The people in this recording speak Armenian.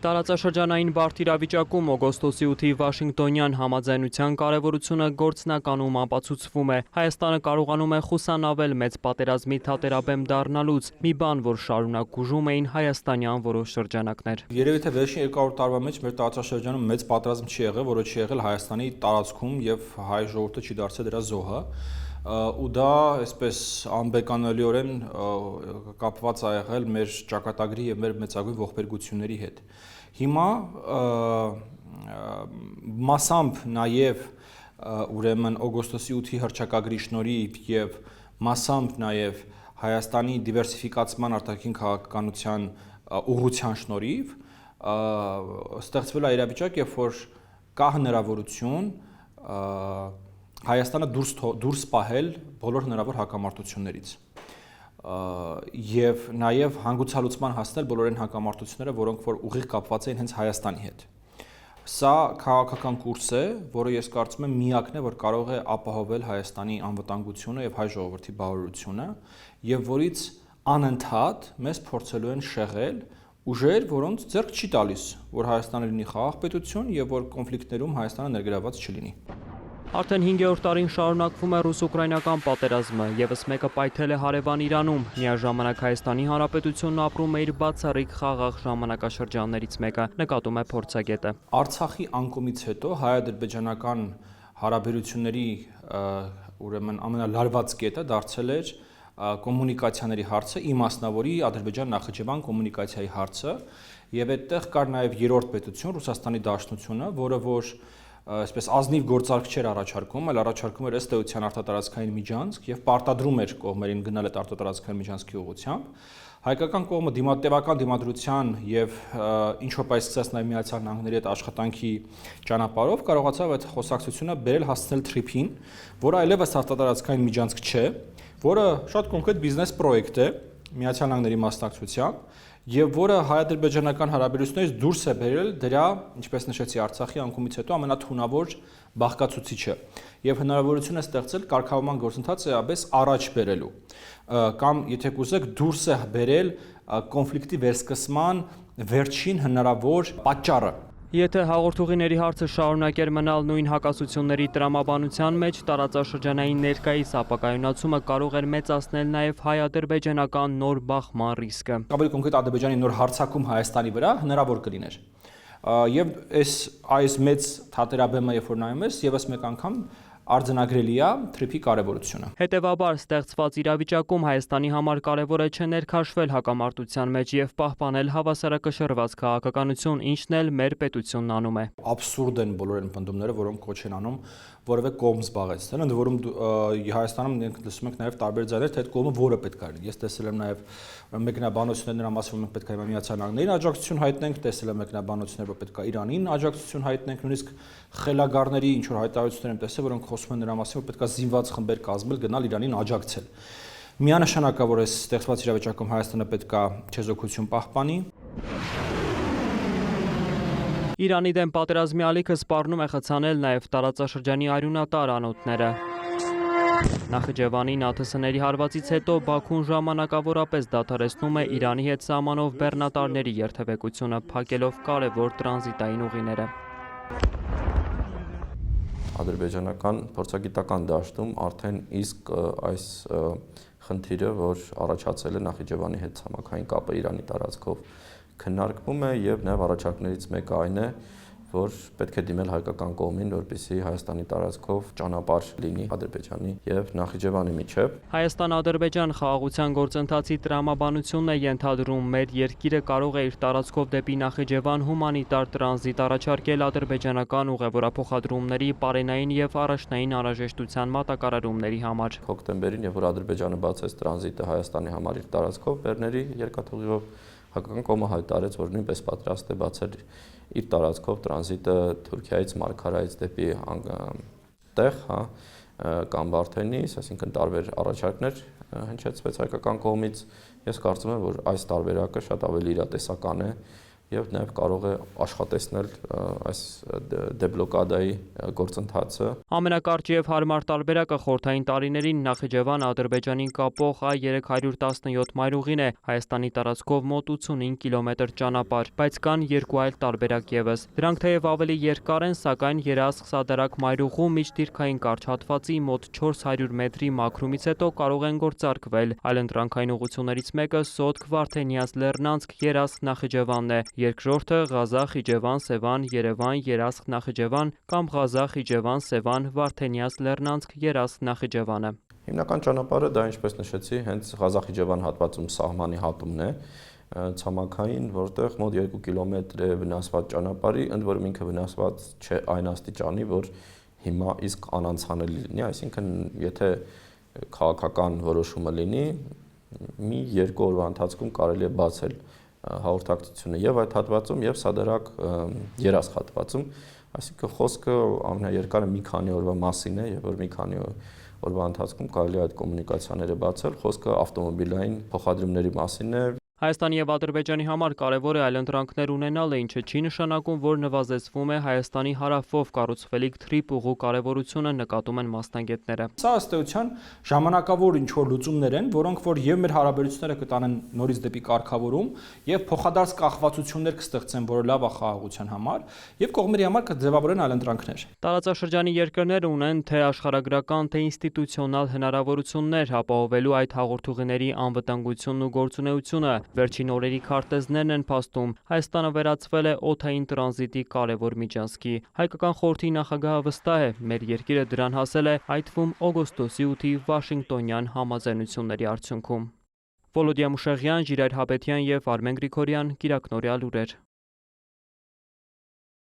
Տարածաշրջանային բարդ իրավիճակում օգոստոսի 8-ի Վաշինգտոնյան համաձայնության կարևորությունը գործնականում ապացուցվում է։ Հայաստանը կարողանում է խուսանավել մեծ պատերազմի թատերաբեմ դառնալուց, մի բան, որ շարունակ ուժում էին հայաստանյան որոշ շրջանակներ։ Երևի թե վերջին 200 տարվա մեջ մեր տարածաշրջանում մեծ պատերազմ չի եղել, որը չի եղել Հայաստանի տարածքում եւ հայ ժողովուրդը չի դարձել դրա զոհը։ Ու դա այսպես անբեկանալիորեն կապված է եղել մեր ճակատագրի եւ մեր մեծագույն ողբերգությունների հետ։ Հիմա մասամբ նաեւ ուրեմն օգոստոսի 8-ի հռչակագրի շնորհիվ եւ մասամբ նաեւ Հայաստանի դիվերսիֆիկացման արտաքին քաղաքականության ուղղության շնորհիվ ստեղծվել է իրավիճակ, երբ որ կա հնարավորություն Հայաստանը դուրս պահել բոլոր հնարավոր հակամարտություններից եւ նաեւ հանգուցալուծման հասնել բոլոր այն հակամարտությունները, որոնք որ ուղիղ կապված էին հենց Հայաստանի հետ։ Սա քաղաքական կուրս է, որը ես կարծում եմ միակն է, որ կարող է ապահովել Հայաստանի անվտանգությունը եւ հայ ժողովրդի բարօրությունը եւ որից անընդհատ մեզ փորձելու են շեղել ուժեր, որոնց ձեռք չի տալիս, որ Հայաստանը լինի խաղաղ պետություն եւ որ կոնֆլիկտներում Հայաստանը ներգրավված չլինի։ Արդեն 5-րդ տարին շարունակվում է ռուս-ուկրաինական պատերազմը, եւս մեկը պայթել է հարևան Իրանում։ Միաժամանակ Հայաստանի Հանրապետությունն ապրում է իր բացառիկ խաղաղ ժամանակաշրջաններից մեկը, նկատում է փորձագետը։ Արցախի անկումից հետո հայ-ադրբեջանական հարաբերությունների ուրեմն ամենալարված կետը դարձել էր կոմունիկացիաների հարցը, իմասնավորի Ադրբեջան-Նախիջևան կոմունիկացիայի հարցը, եւ այդտեղ կար նաեւ երրորդ պետություն Ռուսաստանի Դաշնությունը, որը որ այսպես ազնիվ գործարք չէր առաջարկում, այլ առաջարկում էր ըստ էության արտատարածքային միջանցք եւ պարտադրում էր կողմերին գնալ այդ արտատարածքային միջանցքի ուղղությամբ։ Հայկական կողմը դիմատեւական դիմադրության եւ ինչ որ պես սկսած նաեւ Միացյալ Նահանգների հետ աշխատանքի ճանապարհով կարողացավ այդ խոսակցությունը բերել հասցնել թրիփին, որը այլևս արտատարածքային միջանցք չէ, որը շատ կոնկրետ բիզնես պրոյեկտ է Միացյալ Նահանգների մասնակցությամբ եւ որը հայ-ադրբեջանական հարաբերություններից դուրս է բերել դրա, ինչպես նշեցի, Արցախի անկումից հետո ամենաթունավոր բաղկացուցիչը եւ հնարավորություն է ստեղծել կարգավորման գործընթացը աբես առաջ բերելու կամ եթե կուզեք դուրս է բերել կոնֆլիկտի վերսկսման վերջին հնարավոր պատճառը։ Եթե հաղորդուղիների հարցը շարունակեր մնալ նույն հակասությունների տրամաբանության մեջ, տարածաշրջանային ներկայիս ապակայունացումը կարող էր մեծացնել նաև հայ-ադրբեջանական նոր բախման ռիսկը։ Ավելի կոնկրետ Ադրբեջանի նոր հարձակում Հայաստանի վրա հնարավոր կլիներ։ Եվ այս մեծ թատերաբեմը երբ որ նայում ես, եւս մեկ անգամ արձանագրելի է թրիփի կարևորությունը։ Հետևաբար ստեղծված իրավիճակում Հայաստանի համար կարևոր է չներքաշվել հակամարտության մեջ եւ պահպանել հավասարակշռված քաղաքականություն, ինչն էլ մեր պետությունն անում է։ Աբսուրդ են բոլոր այն պնդումները, որոնք կոչ են անում որևէ կողմ զբաղեցնել, ընդ որում Հայաստանում մենք լսում ենք նաև տարբեր ձայներ, թե այդ կողմը որը պետք է լինի։ Ես տեսել եմ նաև մեկնաբանություններ նրա մասին, որ մենք պետք է հիմա Միացյալ Նահանգներին աջակցություն հայտնենք, տեսել եմ մեկնաբանություններ, որ պետք է Իրանին աջակցություն հայտնենք, նույնիսկ խելագարների ինչ որ հայտարարություններ եմ տեսել, որոնք խոսում են նրա մասին, որ պետք է զինված խմբեր կազմել, գնալ Իրանին աջակցել։ Միանշանակ է, որ այս ստեղծված իրավիճակում Հայաստանը պետք է չեզոքություն պահպանի։ Իրանի դեմ պատերազմի ալիքը սպառնում է խցանել նաև տարածաշրջանի արյունատար անոթները։ Նախիջևանի ՆԱԹՍ-ների հարվածից հետո Բաքուն ժամանակավորապես դադարեցնում է Իրանի հետ սահմանով բեռնատարների երթևեկությունը, փակելով կարևոր տրանզիտային ուղիները։ Ադրբեջանական փորձագիտական դաշտում արդեն իսկ այս խնդիրը, որ առաջացել է Նախիջևանի հետ ցամաքային կապը Իրանի տարածքով քննարկվում է եւ նաեւ առաջարկներից մեկը այն է, որ պետք է դիմել հայկական կողմին, որպեսզի Հայաստանի տարածքով ճանապարհ լինի Ադրբեջանի եւ Նախիջևանի միջեւ։ Հայաստան-Ադրբեջան խաղաղության գործընթացի տրամաբանությունն է ենթադրում, մեր երկիրը կարող է իր տարածքով դեպի Նախիջևան հումանիտար տրանզիտ առաջարկել ադրբեջանական ուղևորափոխադրումների, պարենային եւ առաջնային անհրաժեշտության մատակարարումների համար։ Հոկտեմբերին, երբ որ Ադրբեջանը բացեց տրանզիտը Հայաստանի համար իր տարածքով բեռների երկաթուղիով, հայկական կողմը հայտարարեց, որ նույնպես պատրաստ է բացել իր տարածքով տրանզիտը Թուրքիայից, Մարգարայից դեպի տեղ, կամ Վարդենիս, այսինքն տարբեր առաջարկներ հնչեցվեց հայկական կողմից։ Ես կարծում եմ, որ այս տարբերակը շատ ավելի իրատեսական է, եւ նաեւ կարող է աշխատեցնել այս դեբլոկադայի գործընթացը։ Ամենակարճ եւ հարմար տարբերակը խորհրդային տարիներին Նախիջևան Ադրբեջանին կապող A317 մայրուղին է, Հայաստանի տարածքով մոտ 85 կիլոմետր ճանապարհ, բայց կան երկու այլ տարբերակ եւս։ Դրանք թեև ավելի երկար են, սակայն Երասխ-Սադարակ մայրուղում միջդիրքային կարճ հատվածի մոտ 400 մետրի մաքրումից հետո կարող են գործարկվել։ Այլընտրանքային ուղղություններից մեկը Սոտք-Վարդենիաց-Լեռնանցք Երասխ-Նախիջևանն է, երկրորդը Ղազախ-Իջևան-Սևան Երևան-Երասխ-Նախիջևան կամ Ղազախ-Իջևան-Սևան-Վարդենիաց-Լեռնանցք Երասխ-Նախիջևանը։ Հիմնական ճանապարհը դա ինչպես նշեցի, հենց Ղազախ-Իջևան հատվածում սահմանի հատումն է, ցամաքային, որտեղ մոտ 2 կիլոմետր է վնասված ճանապարհի, ընդ որում ինքը վնասված չէ այն աստիճանի, որ հիմա իսկ անանցանելի լինի, այսինքն եթե քաղաքական որոշումը լինի, մի 2 օրվա ընթացքում կարելի է բացել հաղորդակցությունը եւ այդ հատվածում եւ Սադարակ Երասխ հատվածում, այսինքն խոսքը ամենաերկարը մի քանի օրվա մասին է եւ որ մի քանի օրվա ընթացքում կարելի է այդ կոմունիկացիաները բացել, խոսքը ավտոմոբիլային փոխադրումների մասին է։ Հայաստանի եւ Ադրբեջանի համար կարևոր է այլընտրանքներ ունենալը, ինչը չի նշանակում, որ նվազեցվում է Հայաստանի հարավով կառուցվելիք թրիպ ուղու կարևորությունը, նկատում են մասնագետները։ Սա ըստ էության ժամանակավոր ինչ-որ լուծումներ են, որոնք որ եւ մեր հարաբերությունները կտանեն նորից դեպի կարգավորում եւ փոխադարձ կախվածություններ կստեղծեն, որը լավ է խաղաղության համար եւ կողմերի համար կձևավորեն այլընտրանքներ։ Տարածաշրջանի երկրները ունեն թե աշխարհագրական, թե ինստիտուցիոնալ հնարավորություններ ապահովելու այդ հաղորդուղիների անվտանգությունն ու գործունեությունը։ Վերջին օրերի քարտեզներն են փաստում, Հայաստանը վերածվել է օդային տրանզիտի կարևոր միջանցքի։ Հայկական խորհրդի նախագահը վստահ է, մեր երկիրը դրան հասել է, այդ թվում օգոստոսի 8-ի Վաշինգտոնյան համաձայնությունների արդյունքում։ Վոլոդիա Մուշեղյան, Ժիրայր Հաբետյան եւ Արմեն Գրիգորյան, Կիրակնորյալ լուրեր։